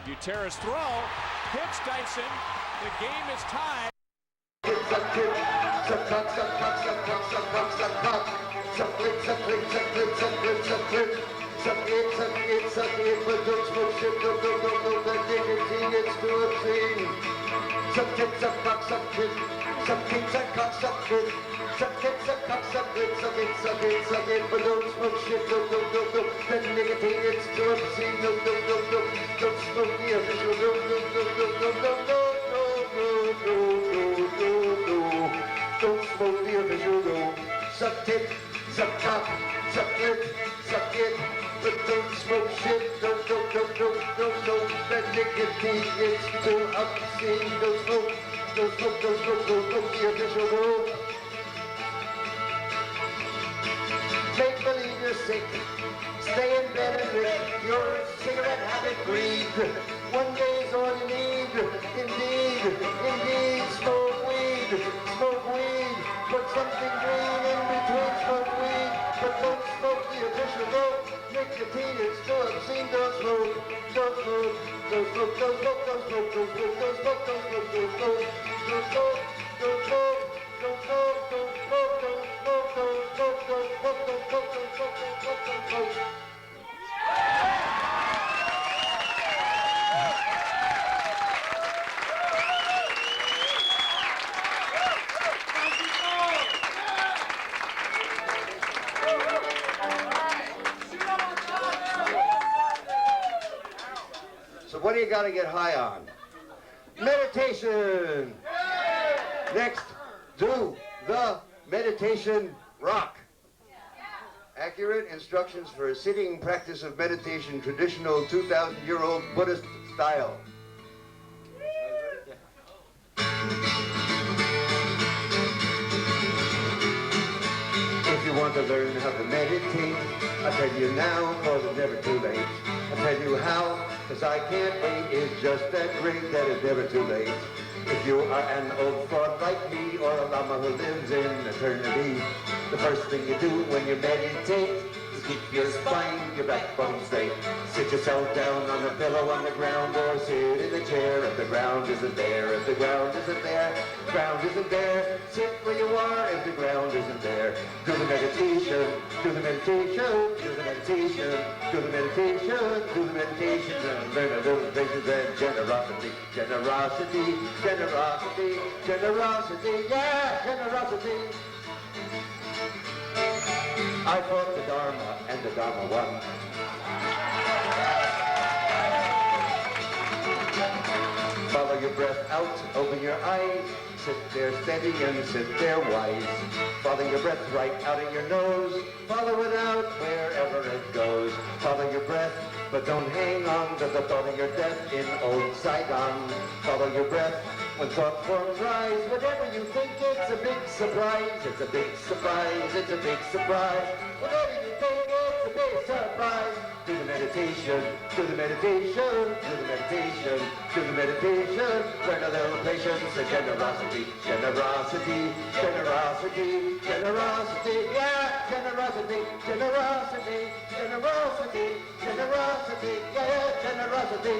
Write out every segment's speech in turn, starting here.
Gutierrez throw, hits Dyson. The game is tied. Don't smoke the official dope. Suck it, suck cock, suck it, but don't smoke shit. Don't. That nicotine is too obscene. Don't smoke the official dope. Make believe you're sick. Stay in bed and drink your cigarette habit breed. One day's all you need. Indeed, smoke weed. Put something green in between, smoke weed. But don't smoke the official dope. Nicotine is too obscene. Don't smoke. So what do you got to get high on? Meditation. Next, do the meditation rock. Accurate instructions for a sitting practice of meditation, traditional 2,000-year-old Buddhist style. If you want to learn how to meditate, I'll tell you now, cause it's never too late. I'll tell you how, cause I can't wait. It's just that great that it's never too late. If you are an old fraud like me, or a llama who lives in eternity, the first thing you do when you meditate is keep your spine, your backbone straight. Sit yourself down on a pillow on the ground, or sit in a chair if the ground isn't there. If the ground isn't there, ground isn't there. Sit where you are if the ground isn't there. Do the meditation, do the meditation, do the meditation, do the meditation, do the meditation, and learn a little patience and generosity, generosity, generosity, generosity, yeah, generosity. I fought the Dharma, and the Dharma won. Follow your breath out, open your eyes. Sit there steady and sit there wise. Follow your breath right out of your nose. Follow it out wherever it goes. Follow your breath, but don't hang on to the thought of your death in old Saigon. Follow your breath when thought forms rise. Whatever you think, it's a big surprise. It's a big surprise. It's a big surprise. Whatever you think, it's a big surprise. Do the meditation, do the meditation, do the meditation, do the meditation. Learn a little patience and generosity, generosity, generosity, generosity, yeah, generosity, generosity, generosity, generosity, yeah, generosity.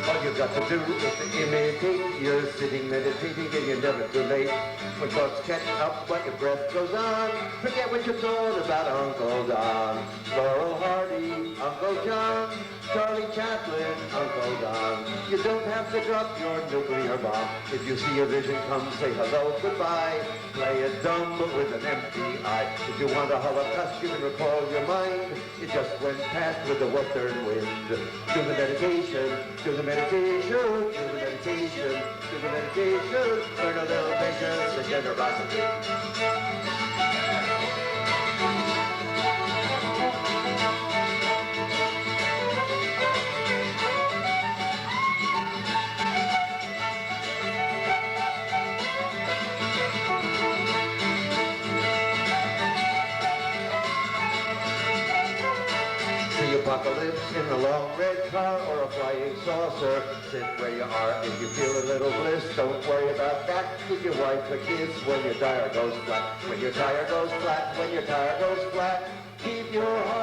All you got to do is to imitate. You're sitting meditating and you're never too late. When thoughts catch up but your breath goes on, forget what you thought about Uncle Don, Laurel Hardy, Uncle John, Charlie Chaplin, Uncle Don. You don't have to drop your nuclear bomb. If you see a vision come, say hello, goodbye. Play it dumb but with an empty eye. If you want a holocaust, you can recall your mind. It just went past with the western wind. Do the meditation, do the meditation, do the meditation, do the meditation. Learn a little patience and generosity. Apocalypse in a long red car or a flying saucer. Sit where you are if you feel a little bliss. Don't worry about that. Give your wife a kiss when your tire goes flat. When your tire goes flat. When your tire goes flat. Keep your heart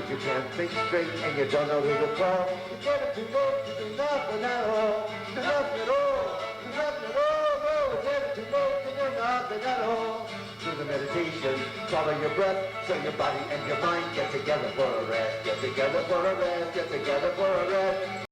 If you can't think straight and you don't know who to call, you better to go to do nothing at all. Do nothing at all. Do nothing at all. No, it's better to go to do nothing at all. Do the meditation, follow your breath, so your body and your mind get together for a rest. Get together for a rest. Get together for a rest.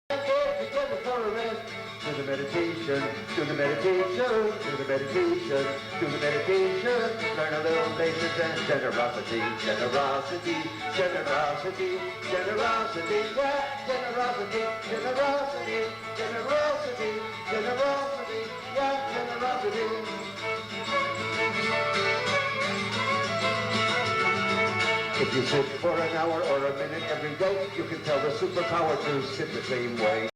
Get together for a rest. Do the meditation, do the meditation, do the meditation, do the meditation. Learn a little patience and generosity, generosity, generosity, generosity, yeah, generosity, generosity, generosity, generosity, yeah, generosity. If you sit for an hour or a minute every day, you can tell the superpower to sit the same way.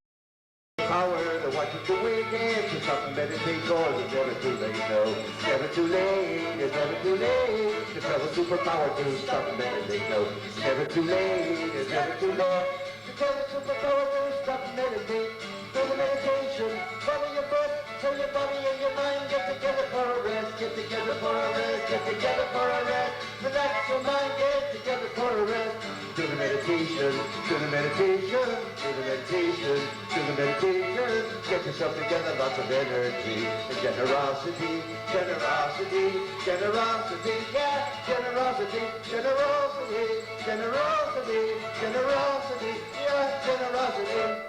Power to what you do again, to stop and meditate, cause it's never too late, no. It's never too late, it's never too late, to tell the superpower to stop and meditate, no. It's never too late, it's never too late, to tell the superpower to stop and meditate. Do the meditation, follow your breath, so your body and your mind get together for a rest, get together for a rest, get together for a rest. Relax your mind, get together for a rest. Do the meditation, do the meditation, do the meditation, do the meditation. Get yourself together, lots of energy and generosity, generosity, generosity, yeah, generosity, generosity, generosity, generosity, yeah, generosity.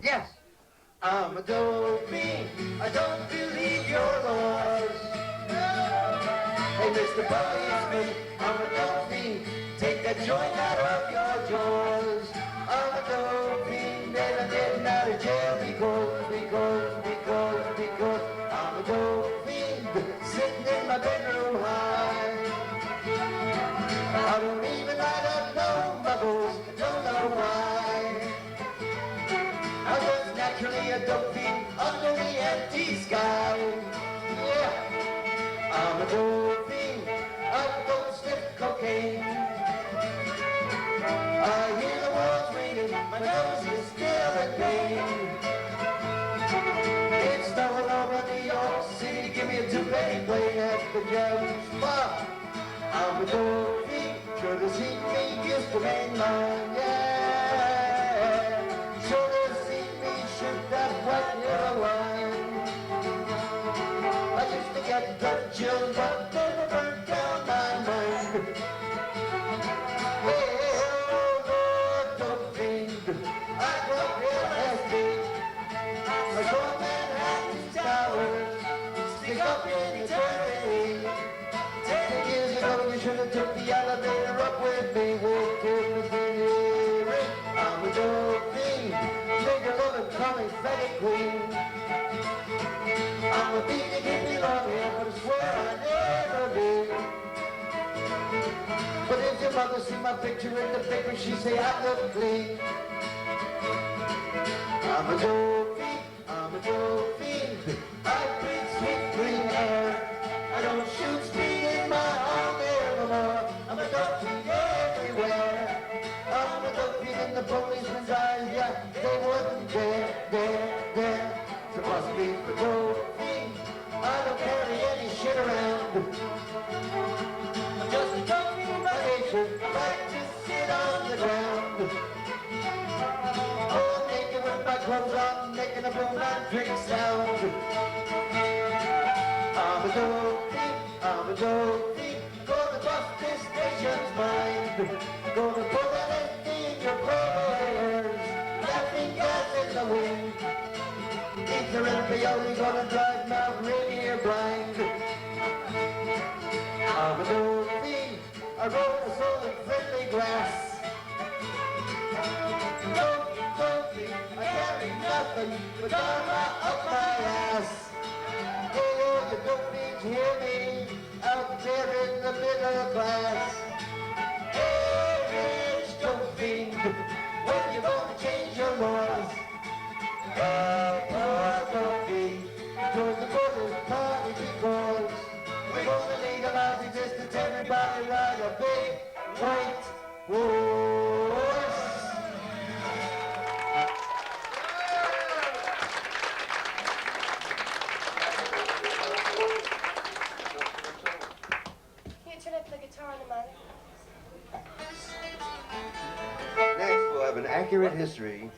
Yes, I'm a dope fiend. I don't believe you're lost. Hey, Mr. Policeman, I'm a dope fiend. Take that joint out of your jaws. I'm a dope fiend, and I'm getting out of jail because I'm a dope fiend, sitting in my bedroom high. I don't even light up no bubbles, don't know why. I'm just naturally a dope fiend under the empty sky. Yeah, I'm a dope fiend, I don't sniff cocaine. I hear the walls ringing, my nose is still in pain. It's snowing over New York City, give me a two-penny plane at the jazz bar. I'm a dope fiend, sure to see me used to be mine, yeah. Sure to see me shoot that white yellow wine. I used to get gut chills, but never burnt down my mind. Hey, oh, Lord, dope fiend, I grew real nasty. I saw Manhattan's towers stick up in eternity. 10 years ago, you should have took the elevator up with me. I'm a dope fiend, nigga love it, call me faggot queen. I'm a beat to keep me long hair, but I swear I never did. But if your mother see my picture in the paper, she say I look clean. I'm a dope fiend, I'm a dope fiend. I breathe sweet green air. I don't shoot speed in my arm air no more. I'm a dope fiend everywhere. I'm a dope fiend in the policeman's eyes, yeah, they wouldn't dare. So must be the dope fiend. I don't carry any shit around. I'm just a dope fiend by nature. I like to sit on the ground. Oh, naked with my clothes on, making a boom and trick sound. I'm a dope fiend, I'm a dope fiend. Gonna bust this nation's mind. Gonna put LSD in your prayers. Laughing gas in the wind. Ether and peyote gonna drive Mount Rainier blind. I'm a dope fiend. I roll a soul in friendly grass. Dope fiend, I carry nothing but karma up my ass. Hey, oh, you dope fiends hear me out there in the middle class. Hey, rich dope fiend, when you gonna change your laws? Hey, poor dope fiend, join the Borders Party because we're gonna legalize existence, everybody ride a Next, we'll have an accurate history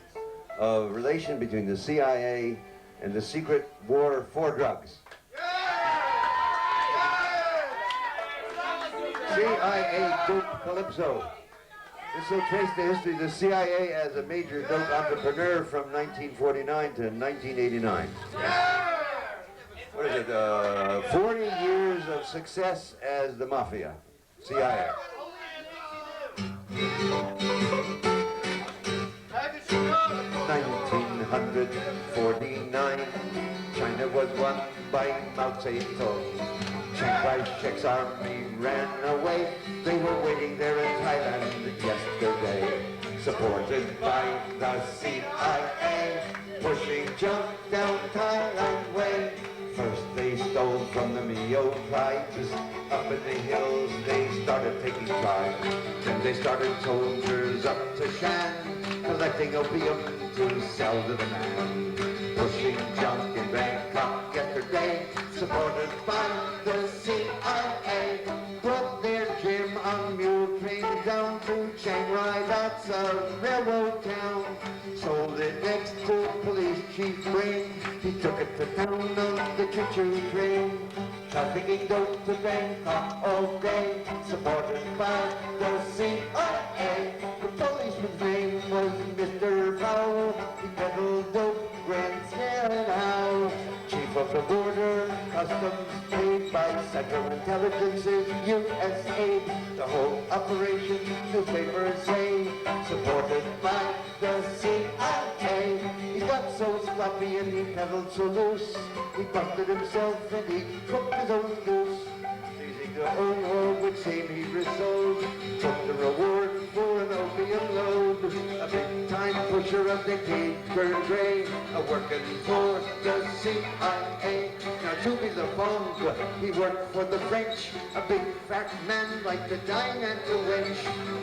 of relation between the CIA and the secret war for drugs. CIA Dope Calypso. This will trace the history of the CIA as a major dope entrepreneur from 1949 to 1989. What is it? 40 years of success as the mafia, CIA. 1949, China was won by Mao Zedong. Chiang Kai-shek's army ran away. They were waiting there in Thailand yesterday, supported by the CIA, pushing junk down Thailand way. First they stole from the Mio tribes. Up in the hills they started taking tribes. Then they started soldiers up to Shan, collecting opium to sell to the man. Pushing junk in Bangkok yesterday, supported by the CIA. Put their gym on mule trains down to Chiang Rai, that's a railroad town. Sold it next to police chief Brain. He took it to town on the choo-choo train. Trafficking dope to Bangkok all day, supported by the CIA. The policeman's name was Mr. Powell. He peddled dope, Grand Now. Chief of the border, customs paid by Central Intelligence's USA. The whole operation, newspapers say, supported by the CIA. He got so sloppy and he peddled so loose. He busted himself and he cooked his own goose. Seizing the oil which same he resold, took the reward for an opium load. A big-time pusher of the Gage Gray, working for the CIA. Now to be the Fong, he worked for the French, a big fat man like the Diane to Wench.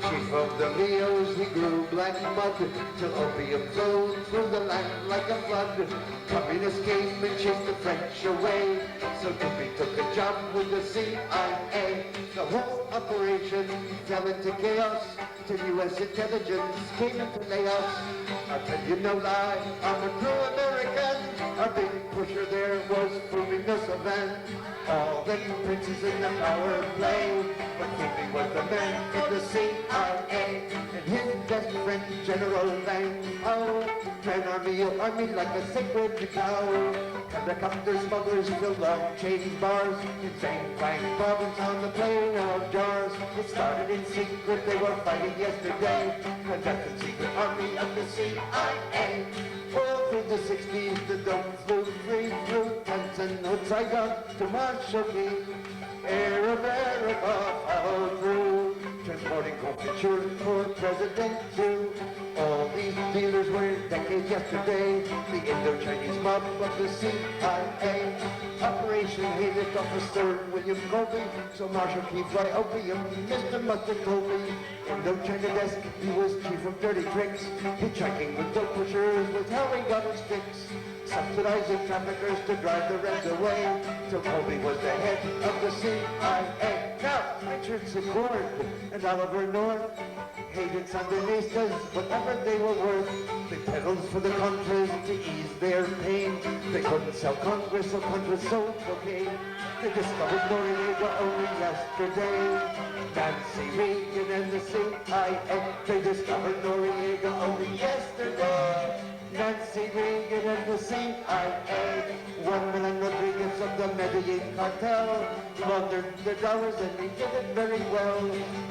Chief of the Leos, he grew black mud, till opium flowed through the land like a flood. Communists came and chased the French away, so Doopy took a job with the CIA. The whole operation fell into chaos, till U.S. intelligence came in to lay us. I'll tell you no lie, I'm a true American. A big pusher there was fooling us a van. All the princes in the power play, but Doopy was the man in the CIA. And his best friend, General Lang Powell, ran army like a sacred cow. Helicopter smugglers filled long chain bars in St. Frank province on the plain of jars. It started in secret, they were fighting yesterday. Conducted secret army of the CIA. All through the 60s, the dope flew free through tents and hoods. I got to Marshall King. Air America followed through, transporting confiture for President too. All these dealers were decades yesterday, the Indo-Chinese mob of the CIA. Operation hated Officer William Colby, so Marshal Key fly opium, Mr. Mustard Colby. Indo-China desk, he was chief of dirty tricks. Hitchhiking with dope pushers was how he got his fix. Subsidizing traffickers to drive the reds away, till Colby was the head of the CIA. Now, Richard Secord and Oliver North hated Sandinistas, whatever they were worth. They peddled for the Contras to ease their pain. They couldn't sell Congress, so Contras sold cocaine. They discovered Noriega only yesterday. Nancy Reagan and the CIA. They discovered Noriega only yesterday. Nancy Reagan and the CIA. $1 million Rodriguez of the Medellin cartel laundered the dollars and he did it very well.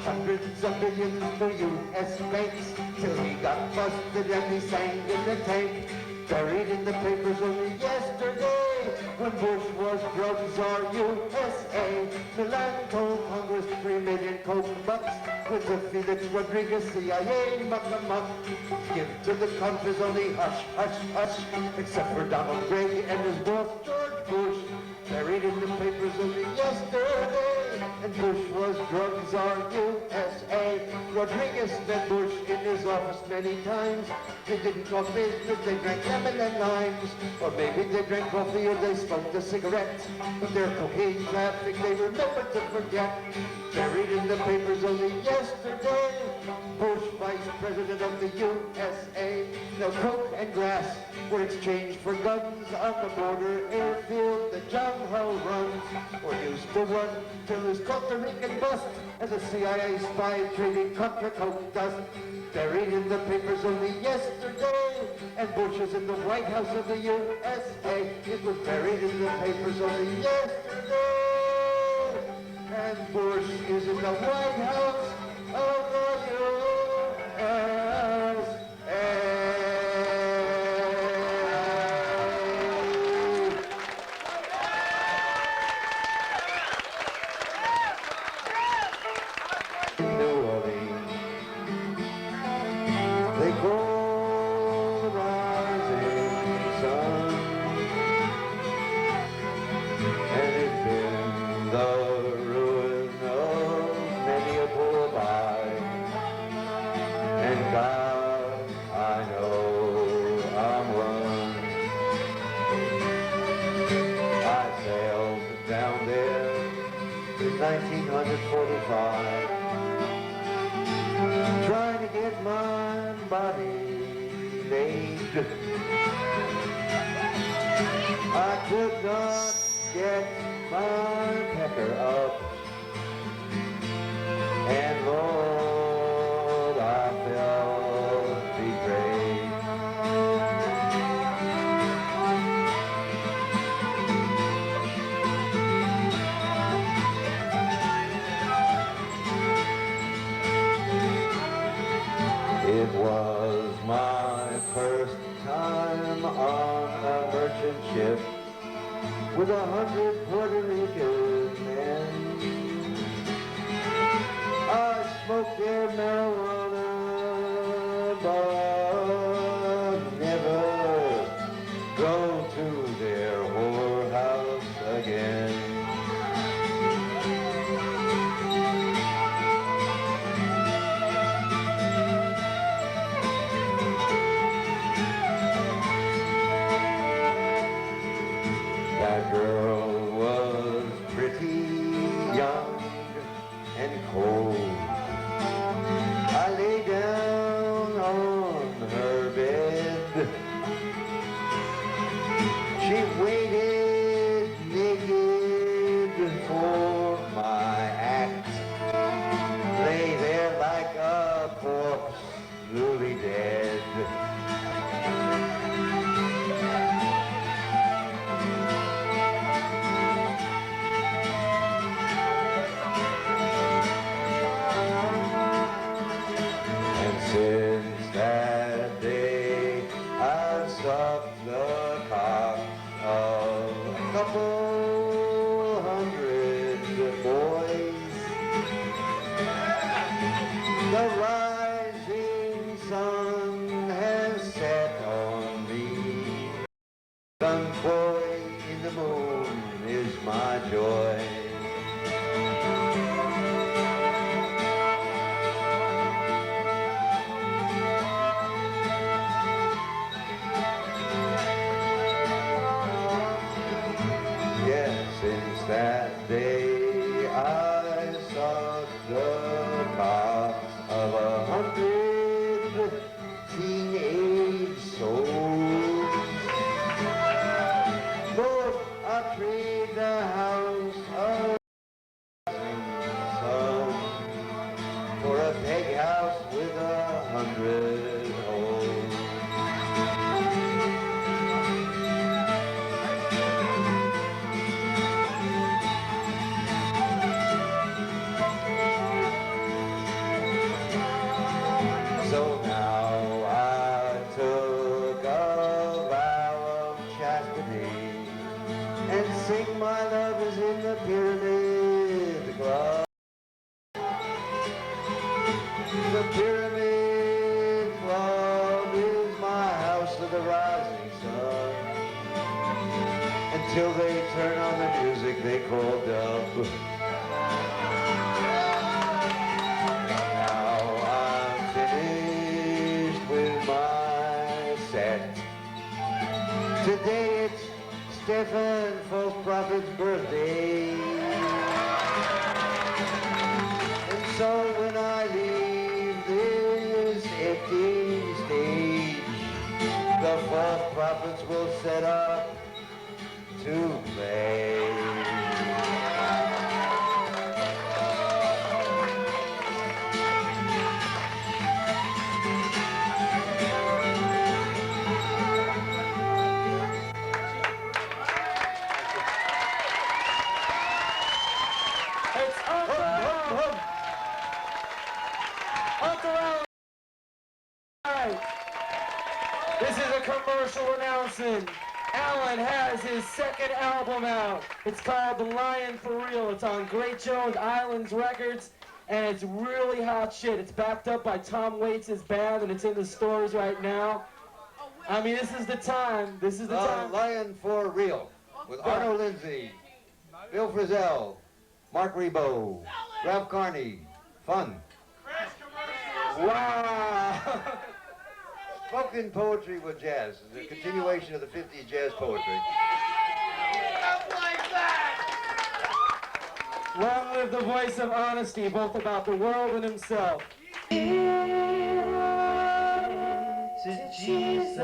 Hundreds of billions for U.S. banks till he got busted and he sang in the tank. Buried in the papers only yesterday when Bush was drug czar USA. Milan told Congress 3 million coke bucks with the Felix Rodriguez CIA muck-a-muck. Give to the Contras only hush, hush, hush, except for Donald Gray and his boss George Bush. Buried in the papers only yesterday, and Bush was drug czar USA. Rodriguez met Bush in his office many times. They didn't talk business, they drank lemon and limes. Or maybe they drank coffee or they smoked a cigarette. But their cocaine traffic they remembered to forget. buried in the papers only yesterday. Bush, vice president of the USA. No coke and grass were exchanged for guns on the border airfield. The John Hull runs or used to run till his Costa Rican bust as a CIA spy trading contra coke dust. Buried in the papers only yesterday, and Bush is in the White House of the USA. It was buried in the papers only yesterday, and Bush is in the White House of the USA. New Orleans, they call the rising sun, and it's been the ruin of many a poor boy. And God, I know I'm one. I sailed down there in 1945. Trying to get my body laid. I could not get my pecker up, and Lord, I felt betrayed. It was my first time on a merchant ship with 100 Puerto Rican men. I smoked their marijuana, but never go to their whorehouse again. That girl was pretty young and cold. I lay down on her bed. She waited naked for my act. Lay there like a corpse, newly dead. Since that day, I've sucked the cock of a couple hundred boys. The rising sun has set on me. Young boy in the moon is my joy. Since that day, I sucked the cocks of 100 teenage souls. Lord, I trade the house of sun for a peg house with 100 holes. So now I took a vow of chastity and sing my love is in the Pyramid Club. The Pyramid Club is my house of the rising sun. Until they turn on the music they call dub. Today it's Stephan False Prophet's birthday. once will set up to play. This is a commercial announcement. Allen has his second album out. It's called The Lion for Real. It's on Great Jones Islands Records, and it's really hot shit. It's backed up by Tom Waits' band, and it's in the stores right now. I mean, this is the time. This is the time. Lion for Real with Arno Lindsay, Bill Frisell, Mark Rebo, Ralph Carney. Fun. Wow. Spoken poetry with jazz. It's a continuation of the 50s jazz poetry. Long live the voice of honesty, both about the world and himself. To Jesus,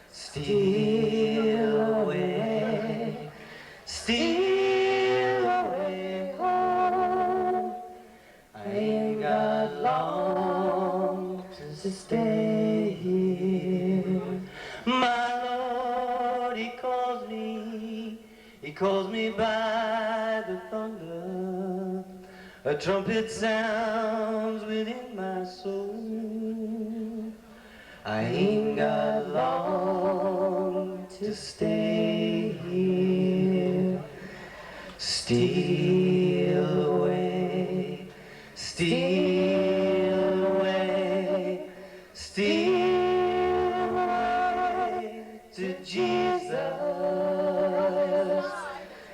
steal away, steal away home. I ain't got long to stay here. My Lord, He calls me by the thunder. A trumpet sounds within my soul. I ain't got long to stay here. Steal away, steal away, steal away to Jesus.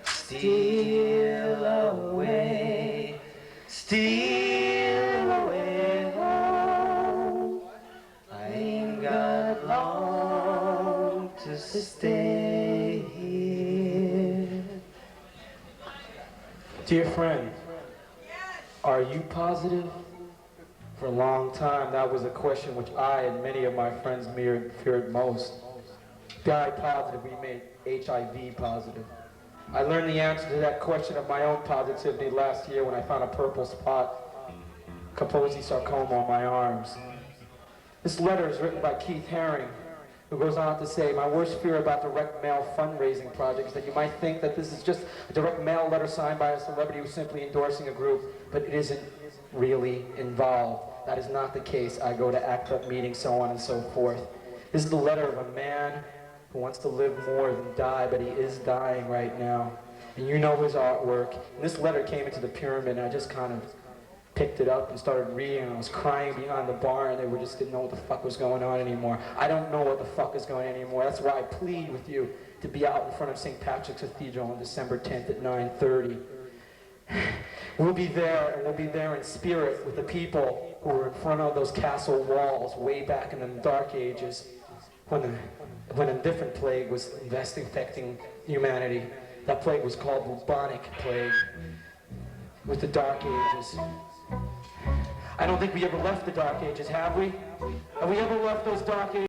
Steal away, steal away home. I ain't got long to stay here. Dear friend, are you positive? For a long time, that was a question which I and many of my friends feared most. Die positive, we made HIV positive. I learned the answer to that question of my own positivity last year when I found a purple spot, Kaposi sarcoma on my arms. This letter is written by Keith Haring, who goes on to say, my worst fear about direct mail fundraising projects is that you might think that this is just a direct mail letter signed by a celebrity who's simply endorsing a group, but it isn't really involved. That is not the case. I go to ACT UP meetings, so on and so forth. This is the letter of a man who wants to live more than die, but he is dying right now. And you know his artwork. And this letter came into the pyramid, and I just kind of picked it up and started reading, and I was crying behind the bar, and they just didn't know what the fuck was going on anymore. I don't know what the fuck is going on anymore. That's why I plead with you to be out in front of St. Patrick's Cathedral on December 10th at 9:30. We'll be there, and we'll be there in spirit with the people who were in front of those castle walls way back in the Dark Ages, when a different plague was infecting humanity. That plague was called bubonic plague, with the Dark Ages. I don't think we ever left the Dark Ages, have we? Have we ever left those Dark Ages?